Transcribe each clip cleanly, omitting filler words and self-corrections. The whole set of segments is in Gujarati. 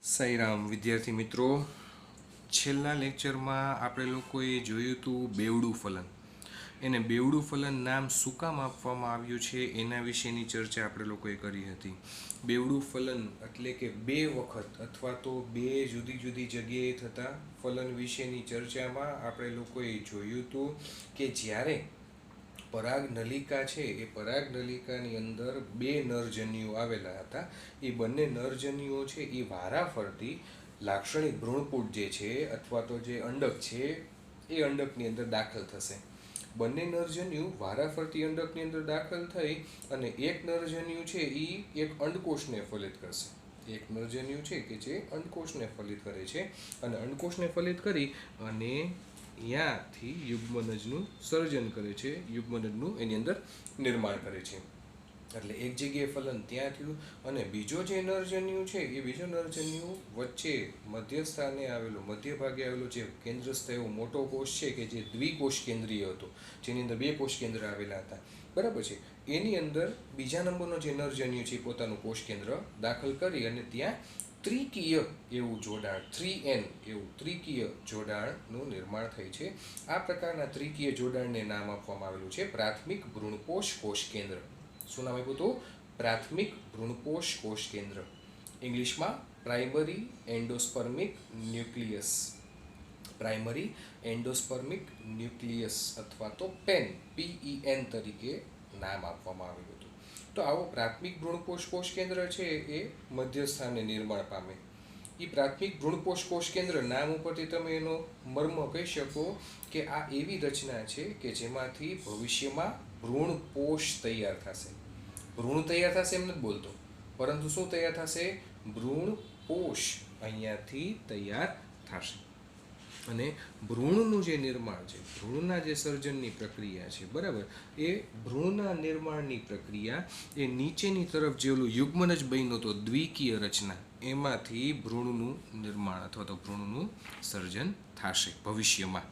સાઈરામ વિદ્યાર્થી મિત્રો, છેલ્લા લેક્ચરમાં આપણે લોકોએ જોયું હતું બેવડું ફલન. એને બેવડું ફલન નામ શું કામ આપવામાં આવ્યું છે એના વિશેની ચર્ચા આપણે લોકોએ કરી હતી. બેવડું ફલન એટલે કે બે વખત અથવા તો બે જુદી જુદી જગ્યાએ થતા ફલન વિશેની ચર્ચામાં આપણે લોકોએ જોયું હતું કે જ્યારે પરાગ નલિકા છે એ પરાગ નલિકાની અંદર બે નરજન્યુઓ આવેલા હતા. એ બંને નરજન્યુઓ છે એ વારાફરતી લાક્ષણિક ભ્રૂણપૂટ જે છે અથવા તો જે અંડક છે એ અંડકની અંદર દાખલ થશે. બંને નરજન્યુ વારાફરતી અંડકની અંદર દાખલ થઈ અને એક નરજન્યુ છે એ એક અંડકોષને ફલિત કરશે. એક નરજન્યુ છે કે જે અંડકોષને ફલિત કરે છે અને અંડકોષને ફલિત કરી અને ત્યાંથી યુગ્મનજનું સર્જન કરે છે, યુગ્મનજનું એની અંદર નિર્માણ કરે છે. એટલે એક જગ્યાએ ફલન ત્યાં થયું અને બીજો જે નરજન્યુ છે એ બીજો નરજન્યુ વચ્ચે મધ્યસ્થાને આવેલો, મધ્ય ભાગે આવેલો જે કેન્દ્રસ્થ એવો મોટો કોષ છે કે જે દ્વિકોષ કેન્દ્રીય હતો, જેની અંદર બે કોષ કેન્દ્ર આવેલા હતા, બરાબર છે. એની અંદર બીજા નંબરનો જે નરજન્યુ છે પોતાનું કોષ કેન્દ્ર દાખલ કરી અને ત્યાં ત્રિકીય એવું જોડાણ, 3N એવું ત્રિકીય જોડાણનું નિર્માણ થાય છે. આ પ્રકારના ત્રિકીય જોડાણને નામ આપવામાં આવેલું છે પ્રાથમિક ભ્રૂણપોષ કોષ કેન્દ્ર. શું નામ આપ્યું હતું? પ્રાથમિક ભ્રૂણપોષ કોષ કેન્દ્ર. ઇંગ્લિશમાં પ્રાઇમરી એન્ડોસ્પર્મિક ન્યુક્લિયસ. પ્રાઇમરી એન્ડોસ્પર્મિક ન્યુક્લિયસ અથવા તો PEN તરીકે નામ આપવામાં આવેલું હતું. તો આવો પ્રાથમિક ભ્રૂણપોષ કોષ કેન્દ્ર છે એ મધ્યસ્થાને નિર્માણ પામે. એ પ્રાથમિક ભ્રૂણપોષ કોષ કેન્દ્ર નામ ઉપરથી તમે એનો મર્મ કહી શકો કે આ એવી રચના છે કે જેમાંથી ભવિષ્યમાં ભ્રૂણપોષ તૈયાર થશે. ભ્રૂણ તૈયાર થશે એમ નથી બોલતો, પરંતુ શું તૈયાર થશે? ભ્રૂણપોષ અહીંયાથી તૈયાર થશે. અને ભ્રૂણનું જે નિર્માણ છે, ભ્રૂણના જે સર્જનની પ્રક્રિયા છે, બરાબર, એ ભ્રૂણના નિર્માણની પ્રક્રિયા એ નીચેની તરફ જે ઓલું યુગ્મનજ બન્યો તો દ્વિકીય રચના, એમાંથી ભ્રૂણનું નિર્માણ અથવા તો ભ્રૂણનું સર્જન થશે ભવિષ્યમાં.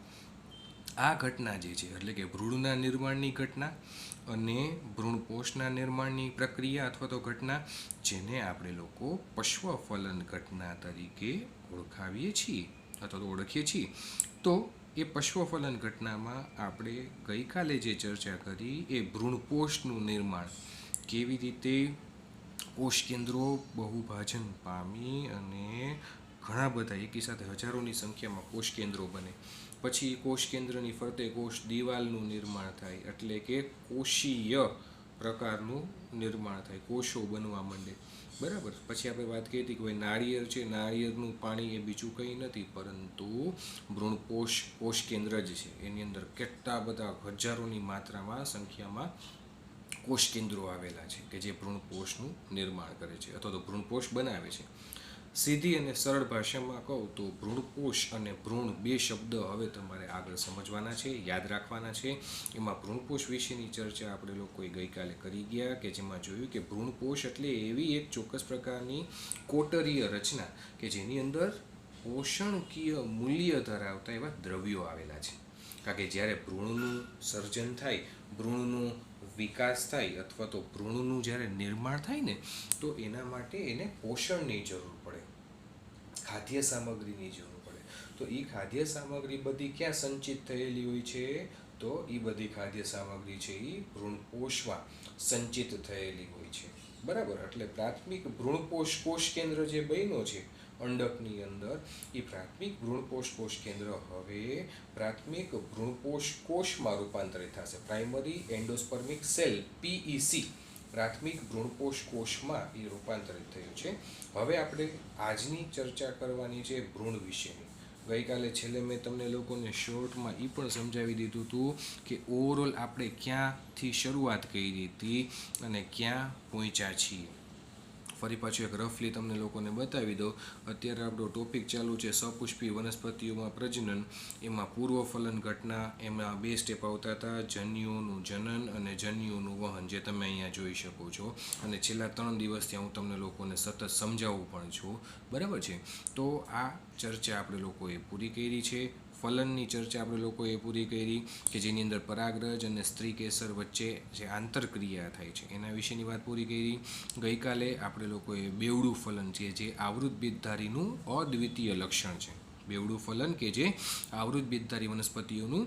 આ ઘટના જે છે એટલે કે ભ્રૂણના નિર્માણની ઘટના અને ભ્રૂણપોષના નિર્માણની પ્રક્રિયા અથવા તો ઘટના, જેને આપણે લોકો પશ્વફલન ઘટના તરીકે ઓળખાવીએ છીએ અથવા તો ઓળખીએ છીએ. તો એ પશ્વફલન ઘટનામાં આપણે ગઈકાલે જે ચર્ચા કરી એ ભ્રૂણપોષનું નિર્માણ, કેવી રીતે કોષ કેન્દ્રો બહુભાજન પામી અને ઘણા બધા એકી સાથે હજારોની સંખ્યામાં કોષ કેન્દ્રો બને. પછી કોષ કેન્દ્રની ફરતે કોષ દિવાલનું નિર્માણ થાય, એટલે કે કોષીય પ્રકારનું નિર્માણ થાય, કોષો બનવા માંડે, બરાબર. પછી આપણે વાત કરી હતી કે ભાઈ નાળિયેર છે, નાળિયેરનું પાણી એ બીજું કંઈ નથી પરંતુ ભ્રૂણપોષ કોષ કેન્દ્ર જ છે. એની અંદર કેટલા બધા હજારોની માત્રામાં સંખ્યામાં કોષ કેન્દ્રો આવેલા છે કે જે ભ્રૂણપોષનું નિર્માણ કરે છે અથવા તો ભ્રૂણપોષ બનાવે છે. સીધી અને સરળ ભાષામાં કહું તો ભ્રૂણપોષ અને ભ્રૂણ બે શબ્દ હવે તમારે આગળ સમજવાના છે, યાદ રાખવાના છે. એમાં ભ્રૂણપોષ વિશેની ચર્ચા આપણે લોકોએ ગઈકાલે કરી ગયા કે જેમાં જોયું કે ભ્રૂણપોષ એટલે એવી એક ચોક્કસ પ્રકારની કોટરીય રચના કે જેની અંદર પોષણકીય મૂલ્ય ધરાવતા એવા દ્રવ્યો આવેલા છે. કારણ કે જ્યારે ભ્રૂણનું સર્જન થાય, ભ્રૂણનું વિકાસ થાય અથવા તો ભ્રૂણનું જ્યારે નિર્માણ થાય ને, તો એના માટે એને પોષણની જરૂર પડે, ખાદ્ય સામગ્રીની જરૂર પડે. તો એ ખાદ્ય સામગ્રી બધી ક્યાં સંચિત થયેલી હોય છે? તો એ બધી ખાદ્ય સામગ્રી છે એ ભ્રૂણપોષમાં સંચિત થયેલી હોય છે, બરાબર. એટલે પ્રાથમિક ભ્રૂણપોષ કોષ કેન્દ્ર જે બન્યો છે અંડકની અંદર, એ પ્રાથમિક ભ્રૂણપોષ કોષ કેન્દ્ર હવે પ્રાથમિક ભ્રૂણપોષ કોષમાં રૂપાંતરિત થશે. પ્રાઇમરી એન્ડોસ્પર્મિક સેલ PEC, પ્રાથમિક ભ્રૂણપોષ કોષમાં એ રૂપાંતરિત થયું છે. હવે આપણે આજની ચર્ચા કરવાની છે ભ્રૂણ વિશેની. ગઈકાલે છેલ્લે મેં તમને લોકોને શોર્ટમાં એ પણ સમજાવી દીધું હતું કે ઓવરઓલ આપણે ક્યાંથી શરૂઆત કરી હતી અને ક્યાં પહોંચ્યા છીએ. ફરી પાછું એક રફલી તમને લોકોને બતાવી દો. અત્યારે આપણો ટોપિક ચાલુ છે સપુષ્પી વનસ્પતિઓમાં પ્રજનન. એમાં પૂર્વફલન ઘટના, એમાં બે સ્ટેપ આવતા હતા, જન્યુઓનું જનન અને જન્યુઓનું વહન, જે તમે અહીંયા જોઈ શકો છો. અને છેલ્લા 3 દિવસથી હું તમને લોકોને સતત સમજાવું પણ છું, બરાબર છે. તો આ ચર્ચા આપણે લોકોએ પૂરી કરી છે. ફલનની ચર્ચા આપણે લોકોએ પૂરી કરી કે જેની અંદર પરાગરજ અને સ્ત્રી કેસર વચ્ચે જે આંતરક્રિયા થાય છે એના વિશેની વાત પૂરી કરી. ગઈકાલે આપણે લોકોએ બેવડું ફલન છે જે આવૃત બીજધારીનું અદ્વિતીય લક્ષણ છે. બેવડું ફલન કે જે આવૃત બીજધારી વનસ્પતિઓનું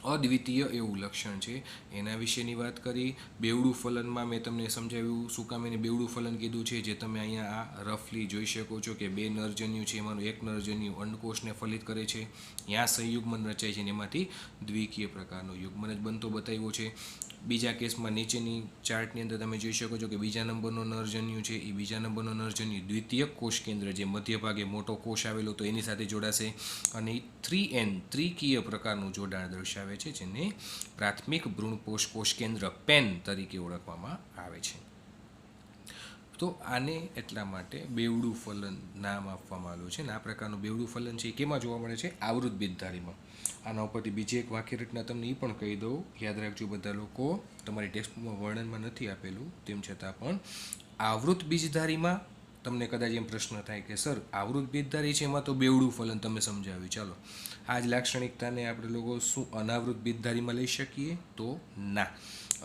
અદ્વિતીય એવું લક્ષણ છે એના વિશેની વાત કરી. બેવડું ફલનમાં મેં તમને સમજાવ્યું શું કામ એને બેવડું ફલન કીધું છે, જે તમે અહીંયા આ રફલી જોઈ શકો છો કે 2 નરજન્યુ છે એમાંનું એક નરજન્યુ અંડકોષને ફલિત કરે છે, ત્યાં સંયુગ્મન રચાય છે અને એમાંથી દ્વિકીય પ્રકારનો યુગ્મન જ બનતો બતાવ્યો છે. બીજા કેસમાં નીચેની ચાર્ટની અંદર તમે જોઈ શકો છો કે બીજા નંબરનો નરજન્યુ છે એ બીજા નંબરનો નરજન્યુ દ્વિતીય કોષ કેન્દ્ર જે મધ્ય ભાગે મોટો કોષ આવેલો તો એની સાથે જોડાશે અને 3N ત્રિકીય પ્રકારનું જોડાણ દર્શાવે છે જેને પ્રાથમિક ભ્રૂણપોષ કોષ કેન્દ્ર પેન તરીકે ઓળખવામાં આવે છે. તો આને એટલા માટે બેવડું ફલન નામ આપવામાં આવ્યું છે અને આ પ્રકારનું બેવડું ફલન છે એ કેમાં જોવા મળે છે? આવૃત બીજધારીમાં. આના ઉપરથી બીજી એક વાક્ય રચના તમને એ પણ કહી દઉં, યાદ રાખજો બધા લોકો, તમારી ટેક્સ્ટબુકમાં વર્ણનમાં નથી આપેલું તેમ છતાં પણ આવૃત બીજધારીમાં તમને કદાચ એમ પ્રશ્ન થાય કે સર આવૃત બીજધારી છે એમાં તો બેવડું ફલન તમે સમજાવ્યું, ચાલો આ જ લાક્ષણિકતાને આપણે લોકો શું અનાવૃત બીજધારીમાં લઈ શકીએ? તો ના.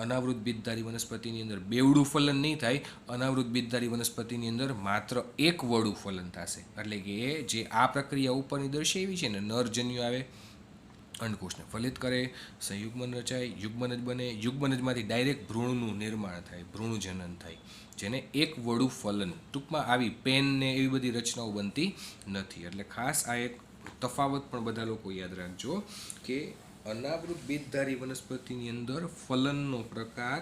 અનાવૃત બીજધારી વનસ્પતિની અંદર બેવડું ફલન નહીં થાય. અનાવૃત બીજધારી વનસ્પતિની અંદર માત્ર એક વડું ફલન થશે. એટલે કે જે આ પ્રક્રિયા ઉપરની દર્શાવી છે ને, નરજન્યુ આવે, અંડકોષને ફલિત કરે, સંયુગ્મન રચાય, યુગ્મનજ બને, યુગ્મનજમાંથી ડાયરેક્ટ ભ્રૂણનું નિર્માણ થાય, ભ્રૂણજનન થાય, જેને એક વડું ફલન. ટૂંકમાં આવી પેન ને એવી બધી રચનાઓ બનતી નથી. એટલે ખાસ આ એક તફાવત પણ બધા લોકો યાદ રાખજો કે અનાવૃત બીજધારી વનસ્પતિની અંદર ફલનનો પ્રકાર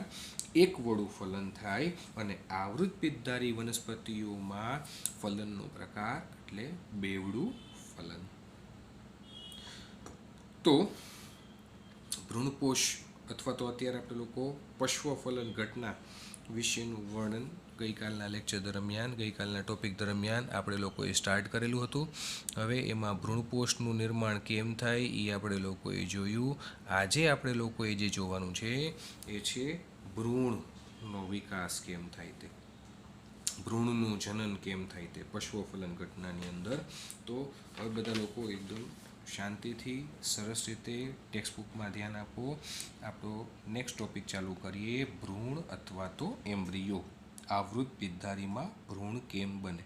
એક વડું ફલન થાય અને આવૃત બીજધારી વનસ્પતિઓમાં ફલનનો પ્રકાર એટલે બેવડું ફલન. તો ભ્રૂણપોષ અથવા તો અત્યારે આપણે લોકો પશ્વફલન ઘટના વિશેનું વર્ણન ગઈકાલના લેક્ચર દરમિયાન, ગઈકાલના ટોપિક દરમિયાન આપણે લોકોએ સ્ટાર્ટ કરેલું હતું. હવે એમાં ભ્રૂણપોષનું નિર્માણ કેમ થાય એ આપણે લોકોએ જોયું. આજે આપણે લોકોએ જે જોવાનું છે એ છે ભ્રૂણનો વિકાસ કેમ થાય તે, ભ્રૂણનું જનન કેમ થાય તે પશ્વફલન ઘટનાની અંદર. તો હવે બધા લોકો એકદમ શાંતિથી સરસ રીતે ટેક્સ્ટબુકમાં ધ્યાન આપો. આપણો નેક્સ્ટ ટોપિક ચાલુ કરીએ, ભ્રૂણ અથવા તો એમ્બ્રિયો. આવૃત બીજધારીમાં ભ્રૂણ કેમ બને,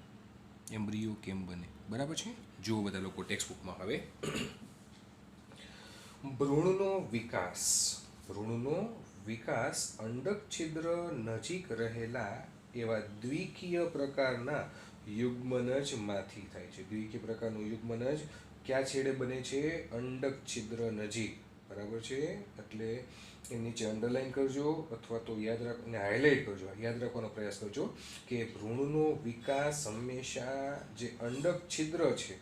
એમ્બ્રિયો કેમ બને, બરાબર છે? જુઓ બધા લોકો ટેક્સ્ટબુકમાં. હવે ભ્રૂણનો વિકાસ. ભ્રૂણનો વિકાસ અંડક છિદ્ર નજીક રહેલા એવા દ્વિકીય પ્રકારના યુગ્મનજમાંથી થાય છે. દ્વિકીય પ્રકારનું યુગ્મનજ ક્યાં છેડે બને છે? અંડક છિદ્ર નજીક, બરાબર છે? એટલે એ નીચે અંડરલાઈન કરજો અથવા તો યાદ રાખીને હાઇલાઇટ કરજો, યાદ રાખવાનો પ્રયાસ કરજો કે ભ્રૂણનો વિકાસ હંમેશા જે અંડક છિદ્ર છે,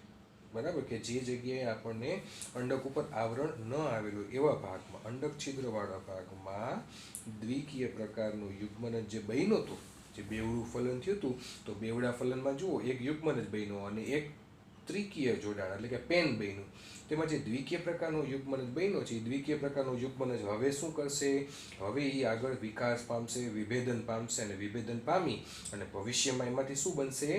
બરાબર, કે જે જગ્યાએ આપણને અંડક ઉપર આવરણ ન આવેલું એવા ભાગમાં, અંડક છિદ્રવાળા ભાગમાં દ્વિકીય પ્રકારનું યુગ્મનજ જે બન્યું હતું, જે બેવડું ફલન થયું હતું, તો બેવડા ફલનમાં જુઓ એક યુગ્મનજ બન્યો અને એક ત્રિકીય જોડાણ એટલે કે પેન બન્યું. તેમાં જે દ્વિકીય પ્રકારનો યુગ્મનજ બન્યો છે એ દ્વિકીય પ્રકારનો યુગ્મનજ હવે શું કરશે? હવે એ આગળ વિકાસ પામશે, વિભેદન પામશે અને વિભેદન પામી અને ભવિષ્યમાં એમાંથી શું બનશે?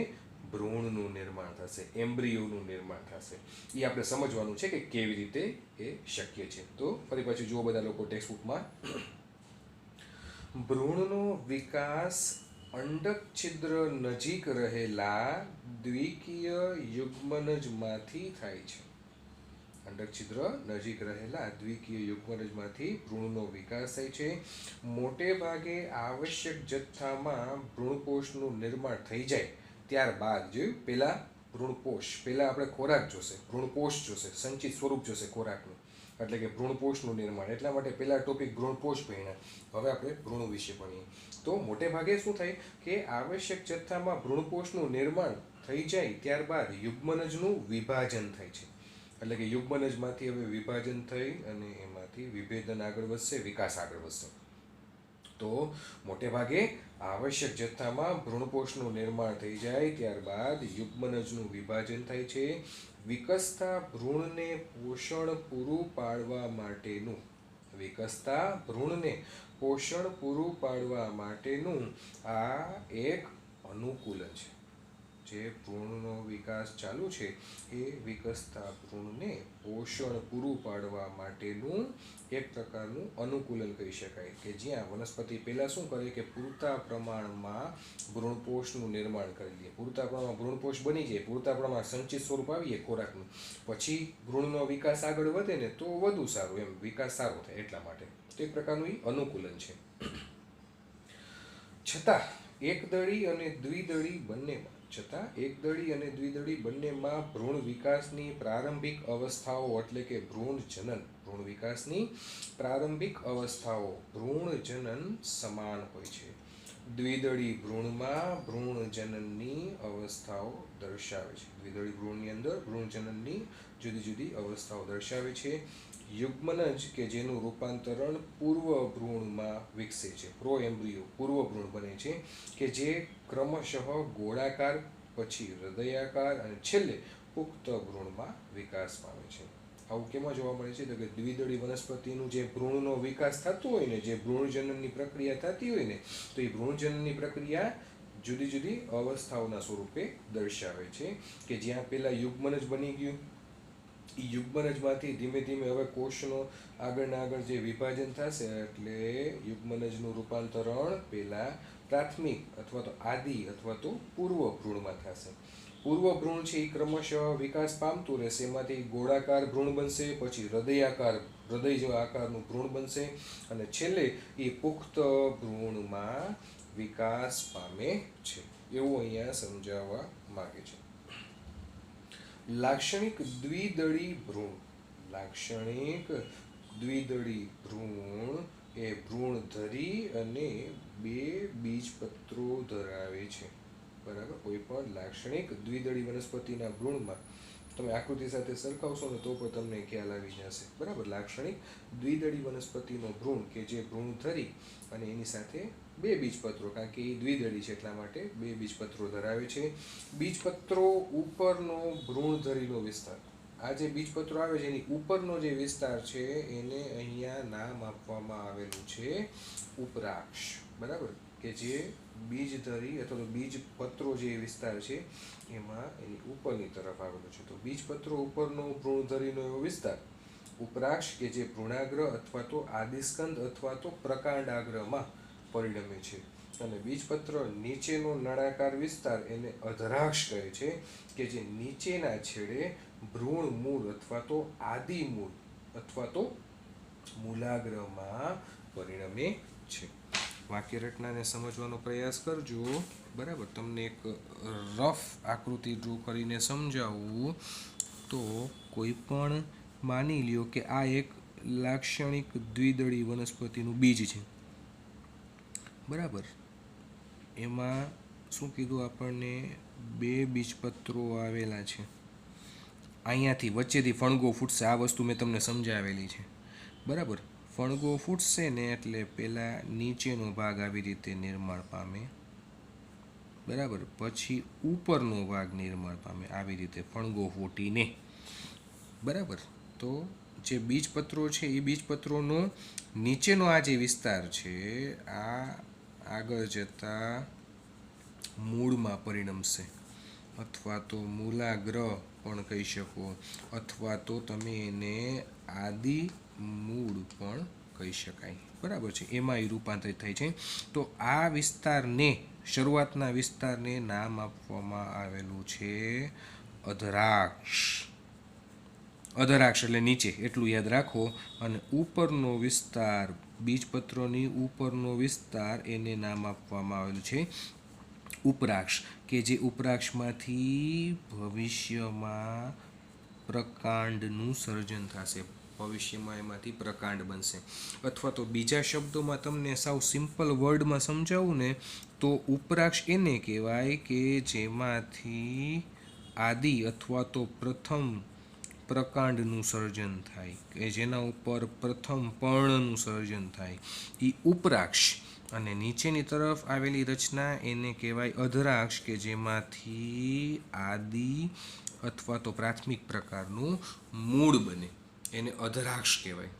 ભ્રૂણનું નિર્માણ થશે, એમ્બ્રિયોનું નિર્માણ થશે. એ આપણે સમજવાનું છે કે કેવી રીતે એ શક્ય છે. તો ફરી પાછું જુઓ બધા લોકો ટેક્સ્ટબુકમાં. ભ્રૂણનો વિકાસ અંડક છિદ્ર નજીક રહેલા દ્વિકીય યુગ્મનજમાંથી થાય છે. અંડક છિદ્ર નજીક રહેલા દ્વિકીય યુગ્મનજમાંથી ભ્રૂણનો વિકાસ થાય છે. મોટે ભાગે આવશ્યક જથ્થામાં ભ્રૂણપોષનું નિર્માણ થઈ જાય ત્યારબાદ, જોયું, પહેલા ભ્રૂણપોષ, પહેલા આપણે ખોરાક જોશે, ભ્રૂણપોષ જોશે, સંચિત સ્વરૂપ જોશે ખોરાકનું, એટલે કે ભ્રૂણપોષનું નિર્માણ. એટલા માટે પહેલા ટોપિક ભ્રૂણપોષ ભણ્યા, હવે આપણે ભ્રૂણ વિશે ભણીએ. તો મોટે ભાગે શું થાય કે આવશ્યક જથ્થામાં ભ્રૂણપોષનું નિર્માણ થઈ જાય ત્યારબાદ યુગ્મનજનું વિભાજન થાય છે. એટલે કે યુગ્મનજમાંથી હવે વિભાજન થઈ અને એમાંથી વિભેદન આગળ વધશે, વિકાસ આગળ વધશે. તો મોટે ભાગે આવશ્યક જથ્થામાં ભ્રૂણપોષનું નિર્માણ થઈ જાય ત્યારબાદ યુગ્મનજનું વિભાજન થાય છે. વિકસતા ભ્રૂણને પોષણ પૂરું પાડવા માટેનું, વિકસતા ભ્રૂણને પોષણ પૂરું પાડવા માટેનું આ એક અનુકૂલન છે. જે ભ્રૂણનો વિકાસ ચાલુ છે એ વિકસતા ભ્રૂણને પોષણ પૂરું પાડવા માટેનું એક પ્રકારનું અનુકૂલન કહી શકાય, કે જ્યાં વનસ્પતિ પહેલાં શું કરે કે પૂરતા પ્રમાણમાં ભ્રૂણપોષનું નિર્માણ કરી લે, પૂરતા પ્રમાણમાં ભ્રૂણપોષ બની જાય, પૂરતા પ્રમાણમાં સંચિત સ્વરૂપ આવીએ ખોરાકનું, પછી ભ્રૂણનો વિકાસ આગળ વધે ને તો વધુ સારું, એમ વિકાસ સારો થાય એટલા માટે. તો એક પ્રકારનું એ અનુકૂલન છે. છતાં એકદળી અને દ્વિદળી બંનેમાં ભ્રૂણ વિકાસની પ્રારંભિક અવસ્થાઓ એટલે કે ભ્રૂણ વિકાસની પ્રારંભિક અવસ્થાઓ ભ્રૂણજનન સમાન હોય છે. દ્વિદળી ભ્રૂણમાં ભ્રૂણજનનની અવસ્થાઓ દર્શાવે છે. દ્વિદળી ભ્રૂણની અંદર ભ્રૂણજનનની જુદી જુદી અવસ્થાઓ દર્શાવે છે. યુગ્મનજ કે જેનું રૂપાંતરણ પૂર્વ ભ્રૂણમાં વિકસે છે, પ્રોએમ્બ્રિયો પૂર્વ ભ્રૂણ બને છે, કે જે ક્રમશઃ ગોળાકાર, પછી હૃદયાકાર અને છેલ્લે પુખ્ત ભ્રૂણમાં વિકાસ પામે છે. આવું કેમાં જોવા મળે છે? તો કે દ્વિદળી વનસ્પતિનું જે ભ્રૂણનો વિકાસ થતો હોય ને, જે ભ્રૂણજનનની પ્રક્રિયા થતી હોય ને, તો એ ભ્રૂણજનનની પ્રક્રિયા જુદી જુદી અવસ્થાઓના સ્વરૂપે દર્શાવે છે, કે જ્યાં પહેલાં યુગ્મનજ બની ગયું, એ યુગ્મનજમાંથી ધીમે ધીમે હવે કોષનો આગળ જે વિભાજન થશે એટલે યુગ્મનજનું રૂપાંતરણ પહેલાં પ્રાથમિક અથવા તો આદિ અથવા તો પૂર્વ ભ્રૂણમાં થશે. પૂર્વ ભ્રૂણ છે એ ક્રમશઃ વિકાસ પામતું રહેશે, એમાંથી ગોળાકાર ભ્રૂણ બનશે, પછી હૃદય જેવા આકારનું ભ્રૂણ બનશે, અને છેલ્લે એ પુખ્ત ભ્રૂણમાં વિકાસ પામે છે, એવું અહીંયા સમજાવવા માગે છે. લાક્ષણિક દ્વિદળી ભ્રૂણ એ ભ્રૂણધરી અને 2 બીજપત્રો ધરાવે છે. બરાબર, કોઈ પણ લાક્ષણિક દ્વિદળી વનસ્પતિના ભ્રૂણમાં તમે આકૃતિ સાથે સરખાવશો ને તો પણ તમને ખ્યાલ આવી જશે. બરાબર, લાક્ષણિક દ્વિદળી વનસ્પતિનો ભ્રૂણ કે જે ભ્રૂણધરી અને એની સાથે 2 બીજપત્રો, કારણ કે એ દ્વિદળી છે એટલા માટે 2 બીજપત્રો ધરાવે છે. બીજપત્રો ઉપરનો ભ્રૂણધરીનો વિસ્તાર, આ જે બીજપત્રો આવે છે એની ઉપરનો જે વિસ્તાર છે એને અહીંયા નામ આપવામાં આવેલું છે ઉપરાક્ષ. બરાબર, કે જે બીજધરી અથવા તો બીજપત્રો જે વિસ્તાર છે એમાં એની ઉપરની તરફ આવેલો છે. તો બીજપત્રો ઉપરનો ભ્રૂણધરીનો એવો વિસ્તાર ઉપરાક્ષ, કે જે ભ્રૂણાગ્ર અથવા તો આદિસ્કંદ અથવા તો પ્રકાંડાગ્રમાં પરિણમે છે. અને બીજપત્ર નીચેનો નળાકાર વિસ્તાર એને અધરાક્ષ કહે છે, કે જે નીચેના છેડે ભ્રૂણ મૂળ અથવા તો આદિ મૂળ અથવા તો મૂલાગ્રમાં પરિણમે છે. વાક્ય રચનાને સમજવાનો પ્રયાસ કરજો. બરાબર, તમને એક રફ આકૃતિ ડ્રો કરીને સમજાવું તો કોઈ પણ માની લ્યો કે આ એક લાક્ષણિક દ્વિદળી વનસ્પતિનું બીજ છે. બરાબર, એમાં શું કીધું આપણને? 2 બીજપત્રો આવેલા છે. અહીંયાથી વચ્ચેથી ફણગો ફૂટશે, આ વસ્તુ મેં તમને સમજાવેલી છે. બરાબર, ફણગો ફૂટશે ને એટલે પહેલાં નીચેનો ભાગ આવી રીતે નિર્માણ પામે, બરાબર, પછી ઉપરનો ભાગ નિર્માણ પામે આવી રીતે ફણગો ફૂટીને. બરાબર, તો જે બીજપત્રો છે એ બીજપત્રોનો નીચેનો આ જે વિસ્તાર છે આ આગળ જતા મૂળમાં પરિણમશે, અથવા તો મૂલાગ્ર પણ કહી શકો, અથવા તો તમે એને આદિ મૂળ પણ કહી શકાય. બરાબર છે, એમાં એ રૂપાંતરિત થાય છે. તો આ વિસ્તારને, શરૂઆતના વિસ્તારને નામ આપવામાં આવેલું છે અધરાક્ષ. અધરાક્ષ એટલે નીચે, એટલું યાદ રાખો. અને ઉપરનો વિસ્તાર, બીજપત્રોની ઉપરનો વિસ્તાર, એને નામ આપવામાં આવેલું છે ઉપરાક્ષ, કે જે ઉપરાક્ષમાંથી ભવિષ્યમાં પ્રકાંડનું સર્જન થશે, ભવિષ્યમાં એમાંથી પ્રકાંડ બનશે. અથવા તો બીજા શબ્દોમાં તમને સાવ સિમ્પલ વર્ડમાં સમજાવું ને તો ઉપરાક્ષ એને કહેવાય કે જેમાંથી આદિ અથવા તો પ્રથમ પ્રકાંડનું સર્જન થાય, કે જેના ઉપર પ્રથમ પર્ણનું સર્જન થાય, એ ઉપરાક્ષ. અને નીચેની તરફ આવેલી રચના એને કહેવાય અધરાક્ષ, કે જેમાંથી આદિ અથવા તો પ્રાથમિક પ્રકારનું મૂળ બને, એને અધરાક્ષ કહેવાય,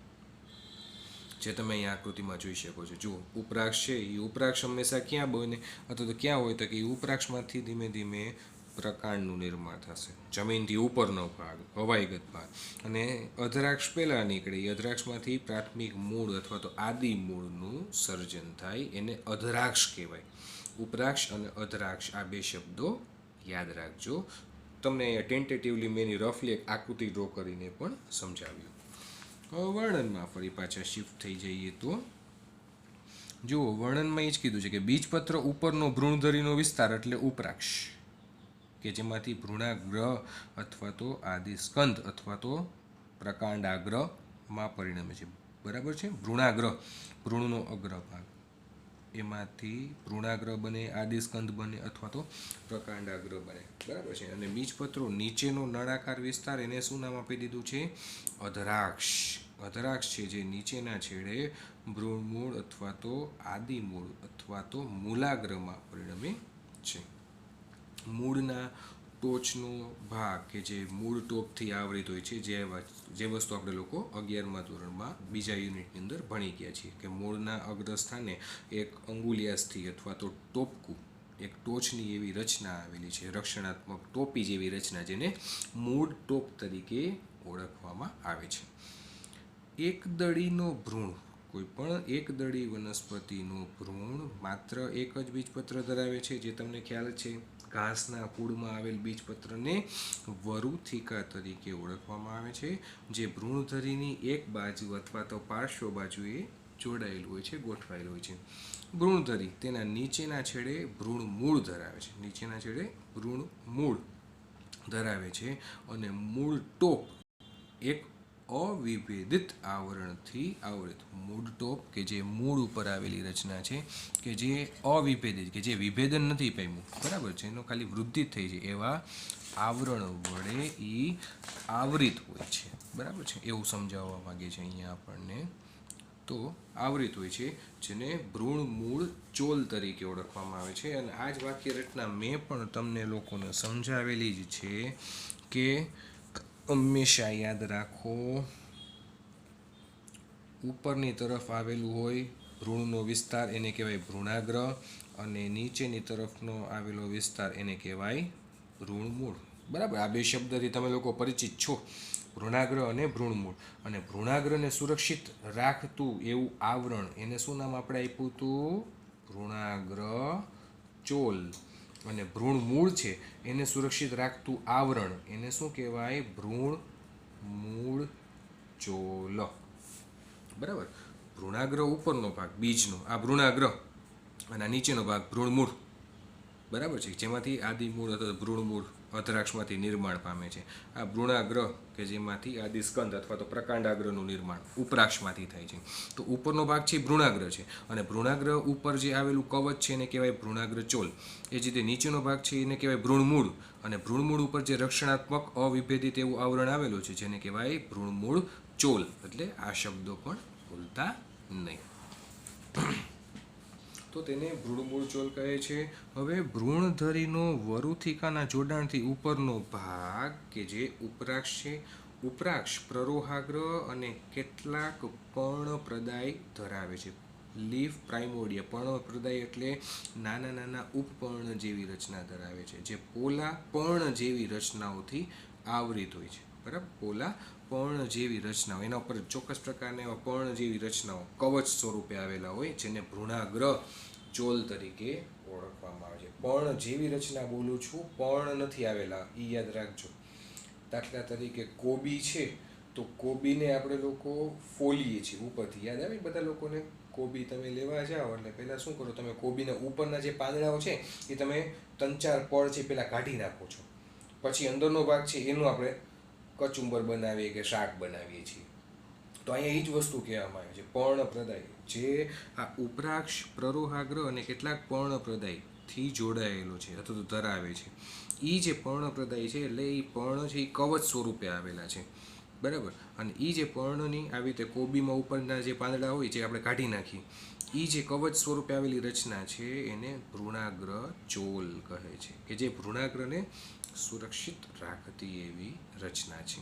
જે તમે અહીંયા આકૃતિમાં જોઈ શકો છો. જુઓ, ઉપરાક્ષ છે એ ઉપરાક્ષ હંમેશા ક્યાં બને અથવા તો ક્યાં હોય તો કે એ ઉપરાક્ષમાંથી ધીમે ધીમે પ્રકાંડનું નિર્માણ થશે, જમીનથી ઉપરનો ભાગ, હવાઈગત ભાગ. અને અધરાક્ષ પહેલાં નીકળે, એ અધરાક્ષમાંથી પ્રાથમિક મૂળ અથવા તો આદિ મૂળનું સર્જન થાય, એને અધરાક્ષ કહેવાય. ઉપરાક્ષ અને અધરાક્ષ આ બે શબ્દો યાદ રાખજો. તમને અહીંયા ટેન્ટેટિવલી મેં એની રફલી એક આકૃતિ ડ્રો કરીને પણ સમજાવ્યું. હવે વર્ણનમાં ફરી પાછા શિફ્ટ થઈ જઈએ તો જુઓ, વર્ણનમાં એ જ કીધું છે કે બીજપત્ર ઉપરનો ભ્રૂણધરીનો વિસ્તાર એટલે ઉપરાક્ષ, કે જેમાંથી ભ્રૂણાગ્ર અથવા તો આદિસ્કંદ અથવા તો પ્રકાંડાગ્રમાં પરિણમે છે. બરાબર છે. ભ્રૂણાગ્ર, ભ્રૂણનો અગ્રભાગ, એમાંથી ભ્રૂણાગ્ર બને, આદિસ્કંદ બને અથવા તો પ્રકાંડાગ્ર બને. બરાબર છે. અને બીજપત્રો નીચેનો નળાકાર વિસ્તાર, એને શું નામ આપી દીધું છે? અધરાક્ષ. અધરાક્ષ છે જે નીચેના છેડે ભ્રૂણમૂળ અથવા તો આદિમૂળ અથવા તો મૂલાગ્રમાં પરિણમે છે. મૂળના ટોચનો ભાગ કે જે મૂળ ટોપથી આવરિત હોય છે, જે વસ્તુ આપણે લોકો 11મા ધોરણમાં બીજા યુનિટની અંદર ભણી ગયા છીએ, કે મૂળના અગ્રસ્થાને એક અંગુલિયાસ્થિ અથવા તો ટોપકું, એક ટોચની એવી રચના આવેલી છે, રક્ષણાત્મક ટોપી જેવી રચના, જેને મૂળ ટોપ તરીકે ઓળખવામાં આવે છે. એકદળીનો ભ્રૂણ, કોઈ પણ એકદળી વનસ્પતિનું ભ્રૂણ માત્ર એક જ બીજપત્ર ધરાવે છે, જે તમને ખ્યાલ છે. ઘાસના કુળમાં આવેલ બીજપત્રને વરુથિકા તરીકે ઓળખવામાં આવે છે, જે ભ્રૂણધરીની એક બાજુ અથવા તો પાર્શ્વ બાજુએ જોડાયેલું હોય છે, ગોઠવાયેલું હોય છે. ભ્રૂણધરી તેના નીચેના છેડે ભ્રૂણમૂળ ધરાવે છે, નીચેના છેડે ભ્રૂણમૂળ ધરાવે છે. અને મૂળ ટોપ એક અવિભેદિત આવરણથી આવૃત. મૂળ ટોપ કે જે મૂળ ઉપર આવેલી રચના છે, કે જે અવિભેદિત, કે જે વિભેદન નથી પામ્યું, બરાબર છે, એનો ખાલી વૃદ્ધિ થઈ છે, એવા આવરણ વડે એ આવરિત હોય છે. બરાબર છે, એવું સમજાવવા માંગે છે અહીંયા આપણને. તો આવરિત હોય છે, જેને ભ્રૂણમૂળ ચોલ તરીકે ઓળખવામાં આવે છે. અને આ જ વાક્ય રચના મેં પણ તમને લોકોને સમજાવેલી જ છે, કે હંમેશા યાદ રાખો, ઉપરની તરફ આવેલું હોય ભ્રૂણનો વિસ્તાર એને કહેવાય ભ્રૂણાગ્ર, અને નીચેની તરફનો આવેલો વિસ્તાર એને કહેવાય ભ્રૂણમૂળ. બરાબર, આ બે શબ્દથી તમે લોકો પરિચિત છો, ભ્રૂણાગ્ર અને ભ્રૂણમૂળ. અને ભ્રૂણાગ્રને સુરક્ષિત રાખતું એવું આવરણ, એને શું નામ આપણે આપ્યું હતું? ભ્રૂણાગ્ર ચોલ. અને ભ્રૂણમૂળ છે એને સુરક્ષિત રાખતું આવરણ, એને શું કહેવાય? ભ્રૂણમૂળ ચોલ. બરાબર. ભ્રૂણાગ્ર ઉપરનો ભાગ બીજનો, આ ભ્રૂણાગ્ર, અને નીચેનો ભાગ ભ્રૂણમૂળ. બરાબર છે, જેમાંથી આદિમૂળ અથવા ભ્રૂણમૂળ અધરાક્ષમાંથી નિર્માણ પામે છે. આ ભ્રૂણાગ્ર કે જેમાંથી આદિસ્કંદ અથવા તો પ્રકાંડાગ્રનું નિર્માણ ઉપરાક્ષમાંથી થાય છે. તો ઉપરનો ભાગ છે ભ્રૂણાગ્ર છે, અને ભ્રૂણાગ્ર ઉપર જે આવેલું કવચ છે એને કહેવાય ભ્રૂણાગ્ર ચોલ. એ જ રીતે નીચેનો ભાગ છે એને કહેવાય ભ્રૂણમૂળ, અને ભ્રૂણમૂળ ઉપર જે રક્ષણાત્મક અવિભેદિત એવું આવરણ આવેલું છે, જેને કહેવાય ભ્રૂણમૂળ ચોલ. એટલે આ શબ્દો પણ ભૂલતા નહીં. તો તેને ભ્રૂણમૂળ ચોલ કહે છે. હવે ભ્રૂણધરીનો વરુથિકાના જોડાણથી ઉપરનો ભાગ કે જે ઉપરાક્ષ છે, ઉપરાક્ષ પ્રરોહાગ્ર અને કેટલાક પર્ણપ્રદાય ધરાવે છે. લીફ પ્રાઇમોડિયા, પર્ણપ્રદાય એટલે નાના નાના ઉપપર્ણ જેવી રચના ધરાવે છે, જે પોલા પર્ણ જેવી રચનાઓથી આવરિત હોય છે. બરાબર, પોલા પર્ણ જેવી રચનાઓ, એના ઉપર ચોક્કસ પ્રકારના એવા પર્ણ જેવી રચનાઓ કવચ સ્વરૂપે આવેલા હોય, જેને ભ્રૂણાગ્ર ચોલ તરીકે ઓળખવામાં આવે છે. પર્ણ જેવી રચના બોલું છું, પર્ણ નથી આવેલા, એ યાદ રાખજો. દાખલા તરીકે કોબી છે, તો કોબીને આપણે લોકો ફોલીએ છીએ ઉપરથી, યાદ આવે બધા લોકોને? કોબી તમે લેવા જાઓ એટલે પહેલાં શું કરો, તમે કોબીના ઉપરના જે પાંદડાઓ છે એ તમે 3-4 પળ છે પહેલાં કાઢી નાખો છો, પછી અંદરનો ભાગ છે એનું આપણે કચુંબર બનાવીએ કે શાક બનાવીએ છીએ. તો અહીંયા એ જ વસ્તુ કહેવામાં આવે છે, પર્ણપ્રદાય, જે આ ઉપરાક્ષ પ્રરોહાગ્ર અને કેટલાક પર્ણપ્રદાયથી જોડાયેલો છે અથવા તો ધરાવે છે. એ જે પર્ણપ્રદાય છે એટલે એ પર્ણ છે એ કવચ સ્વરૂપે આવેલા છે. બરાબર, અને એ જે પર્ણની આવી રીતે કોબીમાં ઉપરના જે પાંદડા હોય જે આપણે કાઢી નાખીએ, એ જે કવચ સ્વરૂપે આવેલી રચના છે એને ભ્રૂણાગ્ર ચોલ કહે છે, કે જે ભ્રૂણાગ્રને સુરક્ષિત રાખતી એવી રચના છે.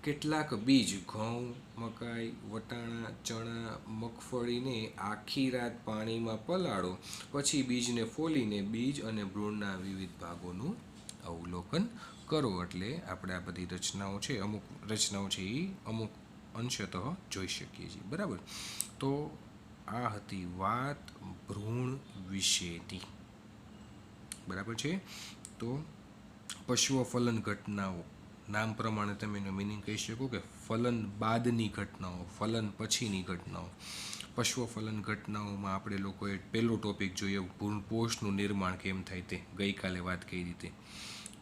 કેટલાક બીજ ઘઉં, મકાઈ, વટાણા, ચણા, મગફળીને આખી રાત પાણીમાં પલાળો, પછી બીજને ફોલીને બીજ અને ભ્રૂણના વિવિધ ભાગોનું અવલોકન કરો. એટલે આપણે આ બધી રચનાઓ છે, અમુક રચનાઓ છે એ અમુક અંશતઃ જોઈ શકીએ છીએ. બરાબર. તો આ હતી વાત ભ્રૂણ વિશેની. બરાબર છે. તો પશુઓ ફલન ઘટનાઓ, નામ પ્રમાણે તમે એનો મિનિંગ કહી શકો કે ફલન બાદની ઘટનાઓ, ફલન પછીની ઘટનાઓ. પશુઓ ફલન ઘટનાઓમાં આપણે લોકોએ પહેલો ટોપિક જોયો ભ્રૂણપોષનું નિર્માણ કેમ થાય તે, ગઈકાલે વાત કરી રીતે.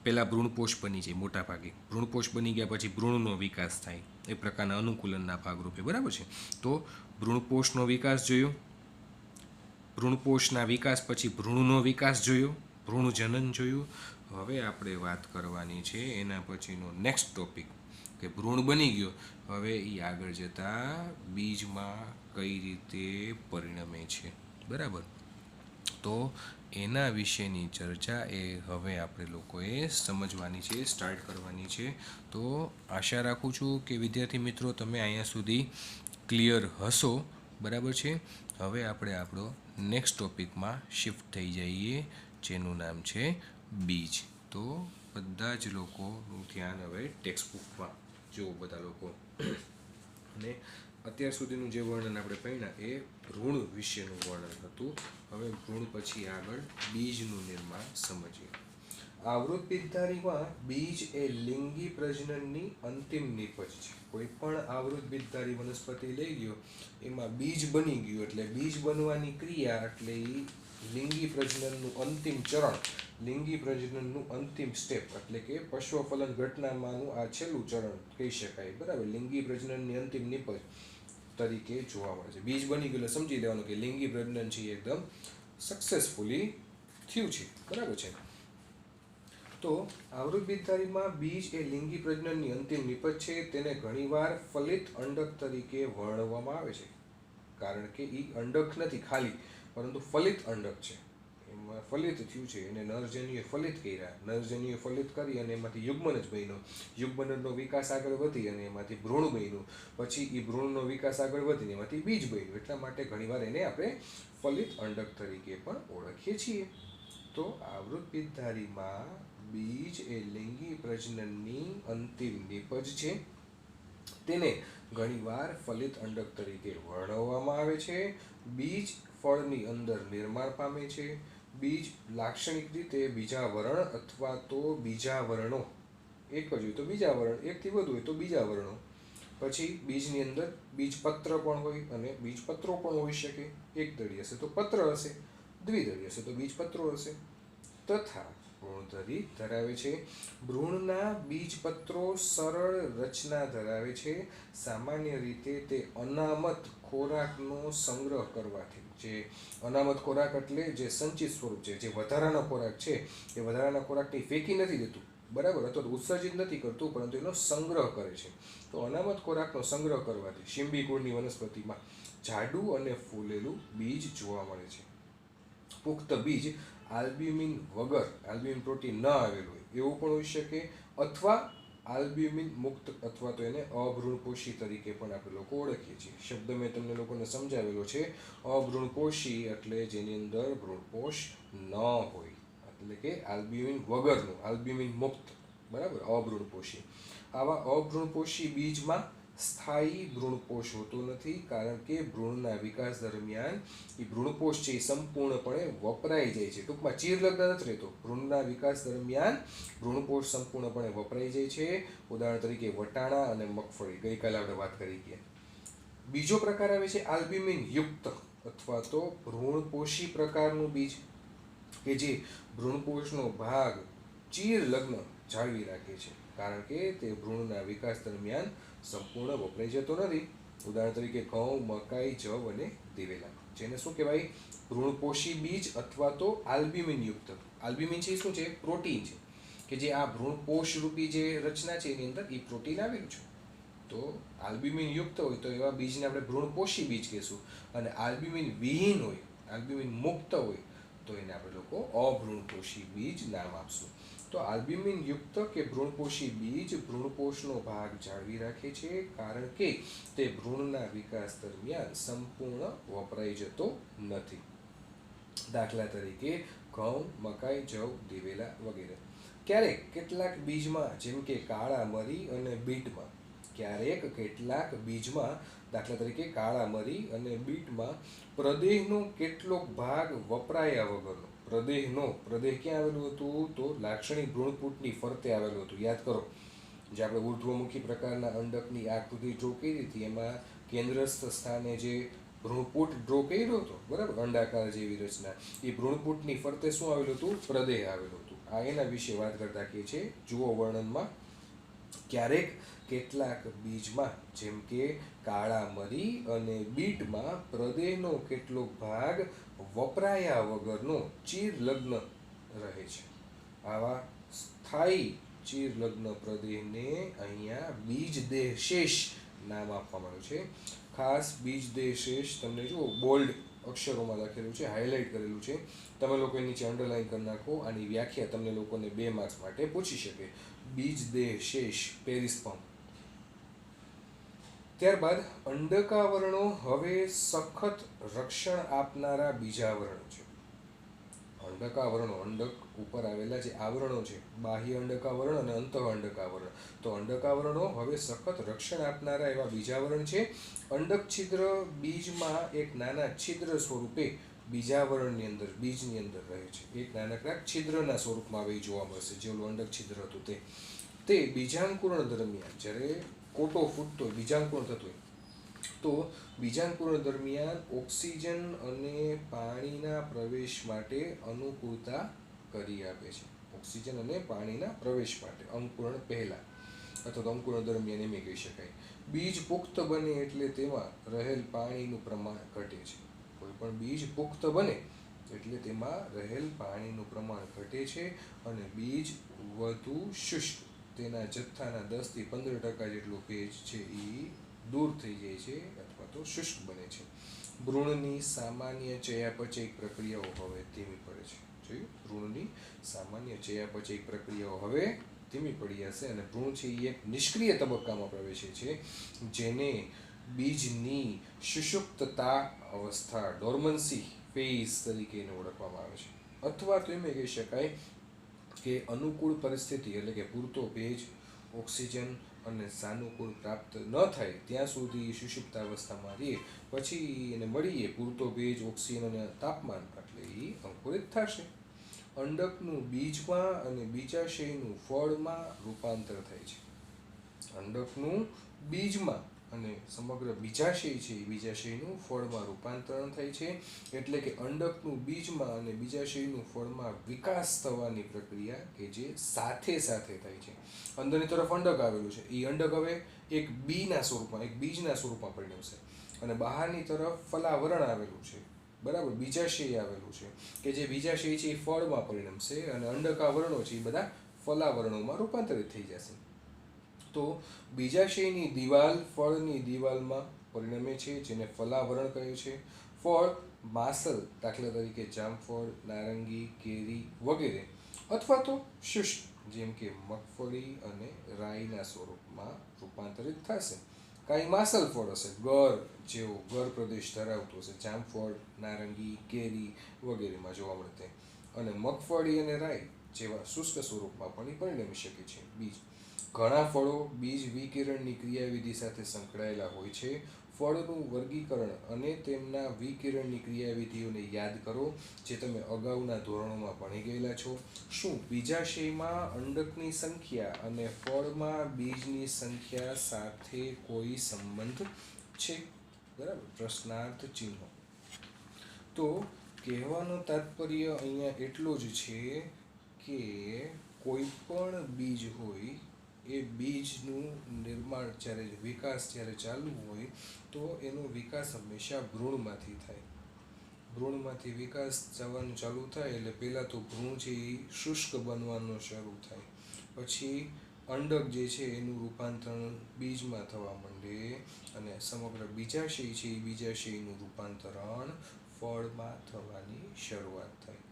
પહેલાં ભ્રૂણપોષ બની જાય મોટા ભાગે, ભ્રૂણપોષ બની ગયા પછી ભ્રૂણનો વિકાસ થાય એ પ્રકારના અનુકૂલનના ભાગરૂપે. બરાબર છે. તો ભ્રૂણપોષનો વિકાસ જોયો, ભ્રૂણપોષના વિકાસ પછી ભ્રૂણનો વિકાસ જોયો, ભ્રૂણ જનન જોયું. હવે આપણે વાત કરવાની છે એના પછીનો નેક્સ્ટ ટોપિક કે ભ્રૂણ બની ગયો, હવે એ આગળ જતાં બીજમાં કઈ રીતે પરિણમે છે. બરાબર. તો એના વિશેની ચર્ચા એ હવે આપણે લોકોએ સમજવાની છે, સ્ટાર્ટ કરવાની છે. તો આશા રાખું છું કે વિદ્યાર્થી મિત્રો તમે અહીંયા સુધી ક્લિયર હશો. બરાબર છે. હવે આપણે આપણો નેક્સ્ટ ટોપિકમાં શિફ્ટ થઈ જઈએ, જેનું નામ છે બીજ. તો બધા જ લોકોનું ધ્યાન હવે ટેક્સ્ટબુકમાં જુઓ બધા લોકો. અને અત્યાર સુધીનું જે વર્ણન આપણે ભણ્યા એ ભ્રૂણ વિશેનું વર્ણન હતું. હવે ભ્રૂણ પછી આગળ બીજનું નિર્માણ સમજીએ. આવૃત બીજધારીમાં બીજ એ લિંગી પ્રજનનની અંતિમ નિપજ છે. કોઈ પણ આવૃત બીજધારી વનસ્પતિ લઈ ગયો એમાં બીજ બની ગયું એટલે બીજ બનવાની ક્રિયા એટલે એ લિંગી પ્રજનનનું અંતિમ ચરણ, લિંગી પ્રજનનનું અંતિમ સ્ટેપ એટલે કે પશ્વફલન ઘટનામાંનું આ છેલ્લું ચરણ કહી શકાય. બરાબર. લિંગી પ્રજનનની અંતિમ નિપજ તરીકે જોવા મળે છે. બીજ બની ગયું એટલે સમજી લેવાનું કે લિંગી પ્રજનન છે એકદમ સક્સેસફુલી થયું છે. બરાબર છે. તો આવૃત બીજધારીમાં બીજ એ લિંગી પ્રજનનની અંતિમ નિપજ છે. તેને ઘણીવાર ફલિત અંડક તરીકે વર્ણવવામાં આવે છે, કારણ કે એ અંડક નથી ખાલી, પરંતુ ફલિત અંડક છે. એમાં ફલિત થયું છે, એને નરજન્યુએ ફલિત કર્યા, નરજન્યુએ ફલિત કરી અને એમાંથી યુગ્મન જ બન્યો, યુગ્મનનો વિકાસ આગળ વધી અને એમાંથી ભ્રૂણ બન્યું, પછી એ ભ્રૂણનો વિકાસ આગળ વધીને એમાંથી બીજ બન્યું. એટલા માટે ઘણીવાર એને આપણે ફલિત અંડક તરીકે પણ ઓળખીએ છીએ. તો આવૃત બીજધારીમાં બીજ એ લિંગી પ્રજનનની અંતિમ નિપજ છે. તેને ઘણીવાર ફલિત અંડક તરીકે વર્ણવવામાં આવે છે. બીજ ફળની અંદર નિર્માણ પામે છે. બીજ લાક્ષણિક રીતે બીજાવરણ અથવા તો બીજાવરણો, એક જ હોય તો બીજાવરણ, એકથી વધુ હોય તો બીજાવરણો. પછી બીજની અંદર બીજપત્ર પણ હોય અને બીજપત્રો પણ હોઈ શકે. એકદળી હશે તો પત્ર હશે, દ્વિદળી હશે તો બીજપત્રો હશે. તથા ભ્રૂણધરી ધરાવે છે. ભ્રૂણના બીજપત્રો સરળ રચના ધરાવે છે. સામાન્ય રીતે તે અનામત ખોરાકનો સંગ્રહ કરવાથી, જે અનામત ખોરાક એટલે જે સંચિત સ્વરૂપ છે, જે વધારાનો ખોરાક છે એ વધારાના ખોરાકની ફેંકી નથી દેતું. બરાબર. અથવા ઉત્સર્જિત નથી કરતું, પરંતુ એનો સંગ્રહ કરે છે. તો અનામત ખોરાકનો સંગ્રહ કરવાથી શીંબી કુળની વનસ્પતિમાં જાડું અને ફૂલેલું બીજ જોવા મળે છે. પુખ્ત બીજ આલ્બ્યુમિન વગર, આલ્બ્યુમિન પ્રોટીન ન આવેલું હોય એવું પણ હોઈ શકે, અથવા આલ્બ્યુમિન મુક્ત અથવા તો એને અભ્રૂણપોષી તરીકે પણ આપણે લોકો ઓળખીએ છીએ. શબ્દ મેં તમને લોકોને સમજાવેલો છે. અભ્રૂણપોષી એટલે જેની અંદર ભ્રૂણપોષ ન હોય, એટલે કે આલ્બ્યુમિન વગરનું, આલ્બ્યુમિન મુક્ત. બરાબર. અભ્રૂણપોષી. આવા અભ્રૂણપોષી બીજમાં સ્થાયી ભ્રૂણપોષ હોતો નથી, કારણ કે ભ્રૂણના વિકાસ દરમિયાન એ ભ્રૂણપોષ છે એ સંપૂર્ણપણે વપરાઈ જાય છે. ટૂંકમાં ચીરલગ્ન નથી રહેતો. ભ્રૂણના વિકાસ દરમિયાન ભ્રૂણપોષ સંપૂર્ણપણે વપરાઈ જાય છે. ઉદાહરણ તરીકે વટાણા અને મગફળી, ગઈકાલે આપણે વાત કરી ગયા. બીજો પ્રકાર આવે છે આલ્બ્યુમિન યુક્ત અથવા તો ભ્રૂણપોષી પ્રકારનું બીજ, કે જે ભ્રૂણપોષનો ભાગ ચીરલગ્ન જાળવી રાખે છે, કારણ કે તે ભ્રૂણના વિકાસ દરમિયાન સંપૂર્ણ વપરાઈ જતો નથી. ઉદાહરણ તરીકે ઘઉં, મકાઈ, જવ અને દિવેલા, જેને શું કહેવાય? ભ્રૂણપોષી બીજ અથવા તો આલ્બ્યુમિન યુક્ત. આલ્બ્યુમિન છે એ શું છે? પ્રોટીન છે, કે જે આ ભ્રૂણપોષ રૂપી જે રચના છે એની અંદર એ પ્રોટીન આવેલું છે. તો આલ્બ્યુમિન યુક્ત હોય તો એવા બીજને આપણે ભ્રૂણપોષી બીજ કહેશું, અને આલ્બ્યુમિન વિહીન હોય, આલ્બ્યુમિન મુક્ત હોય તો એને આપણે લોકો અભ્રૂણપોષી બીજ નામ આપશું. તો આલ્બ્યુમિન યુક્ત કે ભ્રૂણપોષી બીજ ભ્રૂણપોષનો ભાગ જાળવી રાખે છે, કારણ કે તે ભ્રૂણના વિકાસ દરમિયાન સંપૂર્ણ વપરાઈ જતો નથી. દાખલા તરીકે ઘઉં, મકાઈ, જવ, દિવેલા વગેરે. ક્યારેક કેટલાક બીજમાં, જેમ કે કાળા મરી અને બીટમાં, દાખલા તરીકે કાળા મરી અને બીટમાં પ્રદેહનો કેટલોક ભાગ વપરાયા વગરનો, પ્રદેહ ક્યાં આવેલું હતું? તો લાક્ષણિક ભ્રૂણપૂટની ફરતે આવેલું હતું. યાદ કરો, જે આપણે ઉર્ધ્વમુખી પ્રકારના અંડકની આકૃતિ ડ્રો કરી હતી, એમાં કેન્દ્રસ્થ સ્થાને જે ભ્રૂણપૂટ ડ્રો કર્યો હતો, બરાબર, અંડાકાર જેવી રચના, એ ભ્રૂણપૂટની ફરતે શું આવેલું હતું? પ્રદેહ આવેલું હતું. આ એના વિશે વાત કરતા કહે છે. જુઓ વર્ણનમાં, ક્યારેક કેટલાક બીજમાં, જેમ કે કાળા મરી અને બીટમાં પ્રદેહનો કેટલોક ભાગ વપરાયા વગરનો ચિરલગ્ન રહે છે. આવા સ્થાયી ચિરલગ્ન પ્રદેહને અહીંયા બીજદેહ શેષ નામ આપવામાં આવ્યું છે. ખાસ બીજદેહ શેષ તમને જુઓ બોલ્ડ અક્ષરોમાં લખેલું છે, હાઇલાઇટ કરેલું છે. તમે લોકો નીચે અંડરલાઈન કરી નાખો. આની વ્યાખ્યા તમને લોકોને 2 માર્ક્સ માટે પૂછી શકે. બીજદેહ શેષ, પેરિસ્પર્મ. ત્યારબાદ અંડકાવરણો હવે સખત રક્ષણ આપનારા બીજાવરણો છે. અંડકાવરણો, અંડક ઉપર આવેલા જે આવરણો છે, બાહ્ય અંડકાવરણ અને અંતઃ અંડકાવરણ. તો અંડકાવરણો હવે સખત રક્ષણ આપનારા એવા બીજાવરણ છે. અંડક છિદ્ર બીજમાં એક નાના છિદ્ર સ્વરૂપે બીજાવરણની અંદર, બીજની અંદર રહે છે. એક નાનકડા છિદ્રના સ્વરૂપમાં હવે જોવા મળશે, જેવું અંડક છિદ્ર હતું તે બીજાંકુરણ દરમિયાન, જ્યારે કોટો ફૂટતો બીજાંકુરણ થતું હોય, તો બીજાંકુરણ દરમિયાન ઓક્સિજન અને પાણીના પ્રવેશ માટે અનુકૂળતા કરી આપે છે. ઓક્સિજન અને પાણીના પ્રવેશ માટે અંકુરણ પહેલા અથવા તો અંકુરણ દરમિયાન એમ કહી શકાય. બીજ પુખ્ત બને એટલે તેમાં રહેલ પાણીનું પ્રમાણ ઘટે છે. કોઈ પણ બીજ પુખ્ત બને એટલે તેમાં રહેલ પાણીનું પ્રમાણ ઘટે છે અને બીજ વધુ શુષ્ક, તેના જથ્થાના 10 થી 15% જેટલો ભેજ છે એ દૂર થઈ જાય છે અથવા તો શુષ્ક બને છે. ભ્રૂણની સામાન્ય ચયાપચય પ્રક્રિયાઓ હવે ધીમી પડે છે. જોયું, ભ્રૂણની સામાન્ય ચયાપચય પ્રક્રિયાઓ હવે ધીમી પડી હશે અને ભ્રૂણ છે એ એક નિષ્ક્રિય તબક્કામાં પ્રવેશે છે, જેને બીજની સુષુપ્તતા અવસ્થા, ડોર્મન્સી ફેઝ તરીકે એને ઓળખવામાં આવે છે. અથવા તો એમ કહી શકાય કે અનુકૂળ પરિસ્થિતિ, એટલે કે પૂરતો ભેજ, ઓક્સિજન અને સાનુકૂળ પ્રાપ્ત ન થાય ત્યાં સુધી સુષુપ્તાવસ્થામાં રહે, પછી એને મળીએ પૂરતો ભેજ, ઓક્સિજન અને તાપમાન, એટલે એ અંકુરિત થશે. અંડકનું બીજમાં અને બીજાશયનું ફળમાં રૂપાંતર થાય છે. અંડકનું બીજમાં અને સમગ્ર બીજાશય છે એ બીજાશયનું ફળમાં રૂપાંતરણ થાય છે. એટલે કે અંડકનું બીજમાં અને બીજાશયનું ફળમાં વિકાસ થવાની પ્રક્રિયા કે જે સાથે સાથે થાય છે. અંદરની તરફ અંડક આવેલું છે, એ અંડક હવે એક બીજના સ્વરૂપમાં પરિણમશે અને બહારની તરફ ફલાવરણ આવેલું છે, બરાબર, બીજાશય આવેલું છે, કે જે બીજાશય છે એ ફળમાં પરિણમશે અને અંડકાવરણો છે એ બધા ફલાવરણોમાં રૂપાંતરિત થઈ જશે. તો બીજાશયની દિવાલ ફળની દિવાલમાં પરિણમે છે, જેને ફલાવરણ કહે છે. ફળ માસલ, દાખલા તરીકે જામફળ, નારંગી, કેરી વગેરે, અથવા તો શુષ્ક, જેમ કે મગફળી અને રાઈના સ્વરૂપમાં રૂપાંતરિત થશે. કાંઈ માસલ ફળ હશે, ગર પ્રદેશ ધરાવતું હશે, જામફળ, નારંગી, કેરી વગેરેમાં જોવા મળતે, અને મગફળી અને રાઈ જેવા શુષ્ક સ્વરૂપમાં પણ પરિણમી શકે છે. બીજ, ઘણા ફળો બીજ વિકિરણની ક્રિયાવિધિ સાથે સંકળાયેલા હોય છે. ફળનું વર્ગીકરણ અને તેમના વિકિરણની ક્રિયાવિધિઓને યાદ કરો, જે તમે અગાઉના ધોરણોમાં ભણી ગયેલા છો. શું બીજાશયમાં અંડકની સંખ્યા અને ફળમાં બીજની સંખ્યા સાથે કોઈ સંબંધ છે? બરાબર, પ્રશ્નાર્થ ચિહ્ન. તો કહેવાનો તાત્પર્ય અહીંયા એટલો જ છે કે કોઈ પણ બીજ હોય એ બીજનું નિર્માણ વિકાસ જ્યારે ચાલુ હોય તો એનો વિકાસ હંમેશા ભ્રૂણમાંથી થાય. ભ્રૂણમાંથી વિકાસ થવાનું ચાલુ થાય એટલે પહેલાં તો ભ્રૂણ છે એ શુષ્ક બનવાનું શરૂ થાય, પછી અંડક જે છે એનું રૂપાંતરણ બીજમાં થવા માંડે અને સમગ્ર બીજાશય છે એ બીજાશયનું રૂપાંતરણ ફળમાં થવાની શરૂઆત થાય.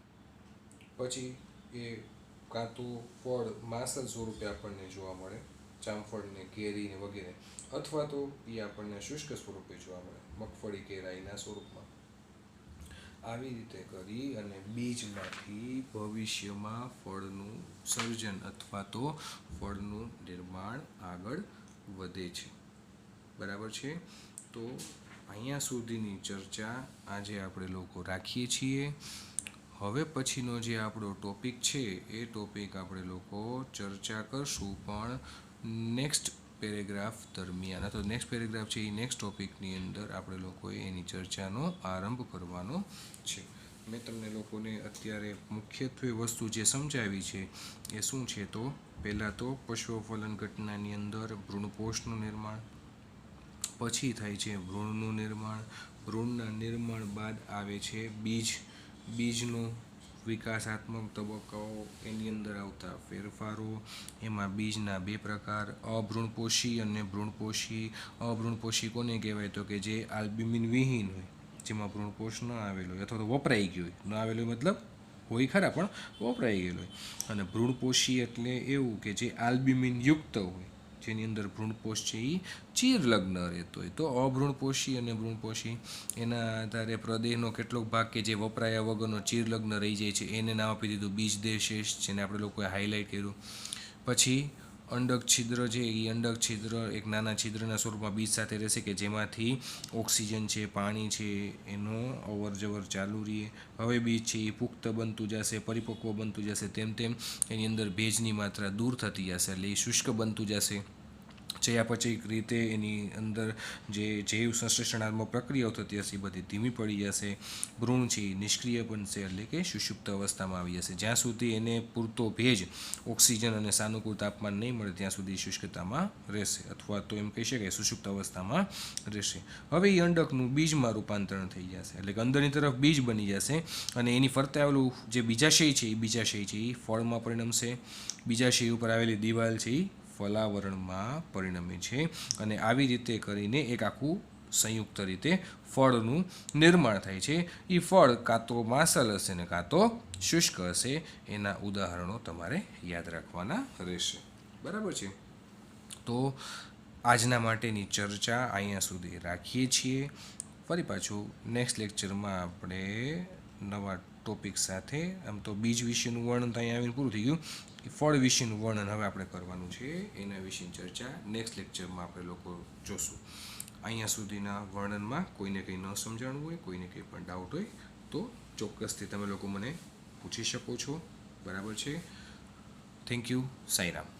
પછી એ કાં તો ફળ માસલ સ્વરૂપે આપણને જોવા મળે, જામફળ ને કેરી ને વગેરે, અથવા તો એ આપણને શુષ્ક સ્વરૂપે જોવા મળે, મગફળી કેરાઈના સ્વરૂપમાં. આવી રીતે કરી અને બીજમાંથી ભવિષ્યમાં ફળનું સર્જન અથવા તો ફળનું નિર્માણ આગળ વધે છે. બરાબર છે. તો અહીંયા સુધીની ચર્ચા આજે આપણે લોકો રાખીએ છીએ. હવે પછીનો જે આપણો ટોપિક છે એ ટોપિક આપણે લોકો ચર્ચા કરશું, પણ નેક્સ્ટ પેરેગ્રાફ દરમિયાન, અથવા નેક્સ્ટ પેરેગ્રાફ છે એ નેક્સ્ટ ટોપિકની અંદર આપણે લોકોએ એની ચર્ચાનો આરંભ કરવાનો છે. મેં તમને લોકોને અત્યારે મુખ્યત્વે વસ્તુ જે સમજાવી છે એ શું છે, તો પહેલાં તો પશ્વફલન ઘટનાની અંદર ભ્રૂણપોષનું નિર્માણ, પછી થાય છે ભ્રૂણનું નિર્માણ, ભ્રૂણના નિર્માણ બાદ આવે છે બીજનો વિકાસાત્મક તબક્કાઓ, એની અંદર આવતા ફેરફારો. એમાં બીજના બે પ્રકાર, અભ્રૂણપોષી અને ભ્રૂણપોષી. અભ્રૂણપોષી કોને કહેવાય, તો કે જે આલ્બ્યુમિન વિહીન હોય, જેમાં ભ્રૂણપોષ ન આવેલો હોય અથવા તો વપરાઈ ગયો હોય, ન આવેલો હોય મતલબ હોય ખરા પણ વપરાઈ ગયેલો હોય. અને ભ્રૂણપોષી એટલે એવું કે જે આલ્બ્યુમિન યુક્ત હોય, જેની અંદર ભ્રૂણપોષ છે એ ચીરલગ્ન રહેતો હોય. તો અભ્રૂણપોષી અને ભ્રૂણપોષી, એના આધારે પ્રદેહનો કેટલોક ભાગ કે જે વપરાયા વગરનો ચીરલગ્ન રહી જાય છે એને નામ આપી દીધું બીજદેશેષ, જેને આપણે લોકોએ હાઇલાઇટ કર્યું. પછી અંડક છિદ્ર છે, એ અંડક છિદ્ર એક નાના છિદ્રના સ્વરૂપમાં બીજ સાથે રહેશે કે જેમાંથી ઓક્સિજન છે, પાણી છે, એનો અવર જવર ચાલુ રહે. હવે બીજ છે એ પુખ્ત બનતું જશે, પરિપક્વ બનતું જશે, તેમ તેમ એની અંદર ભેજની માત્રા દૂર થતી જશે, એટલે એ શુષ્ક બનતું જશે. ચયાપચયિક રીતે એની અંદર જે જૈવ સંશ્લેષણાત્મક પ્રક્રિયાઓ થતી હશે એ બધી ધીમી પડી જશે. ભ્રૂણ છે એ નિષ્ક્રિય બનશે, એટલે કે સુષુપ્ત અવસ્થામાં આવી જશે. જ્યાં સુધી એને પૂરતો ભેજ, ઓક્સિજન અને સાનુકૂળ તાપમાન નહીં મળે ત્યાં સુધી શુષ્કતામાં રહેશે, અથવા તો એમ કહી શકાય સુષુપ્ત અવસ્થામાં રહેશે. હવે એ અંડકનું બીજમાં રૂપાંતરણ થઈ જશે, એટલે કે અંદરની તરફ બીજ બની જશે, અને એની ફરતે આવેલું જે બીજાશય છે એ બીજાશય છે એ ફળમાં પરિણમશે. બીજાશય ઉપર આવેલી દિવાલ છે એ ફલાવરણમાં પરિણમે છે, અને આવી રીતે કરીને એક આખું સંયુક્ત રીતે ફળનું નિર્માણ થાય છે. એ ફળ કાં તો માસલ હશે ને કાં તો શુષ્ક હશે. એના ઉદાહરણો તમારે યાદ રાખવાના રહેશે. બરાબર છે. તો આજના માટેની ચર્ચા અહીંયા સુધી રાખીએ છીએ. ફરી પાછું નેક્સ્ટ લેક્ચરમાં આપણે નવા ટોપિક સાથે, આમ તો બીજ વિશેનું વર્ણન તો અહીંયા આવીને પૂરું થઈ ગયું, ફળ વિશેનું વર્ણન હવે આપણે કરવાનું છે. એના વિશેની ચર્ચા નેક્સ્ટ લેક્ચરમાં આપણે લોકો જોશું. અહીંયા સુધીના વર્ણનમાં કોઈને કંઈ ન સમજાણું હોય, કોઈને કંઈ પણ ડાઉટ હોય તો ચોક્કસથી તમે લોકો મને પૂછી શકો છો. બરાબર છે. Thank you. સાંઈરામ.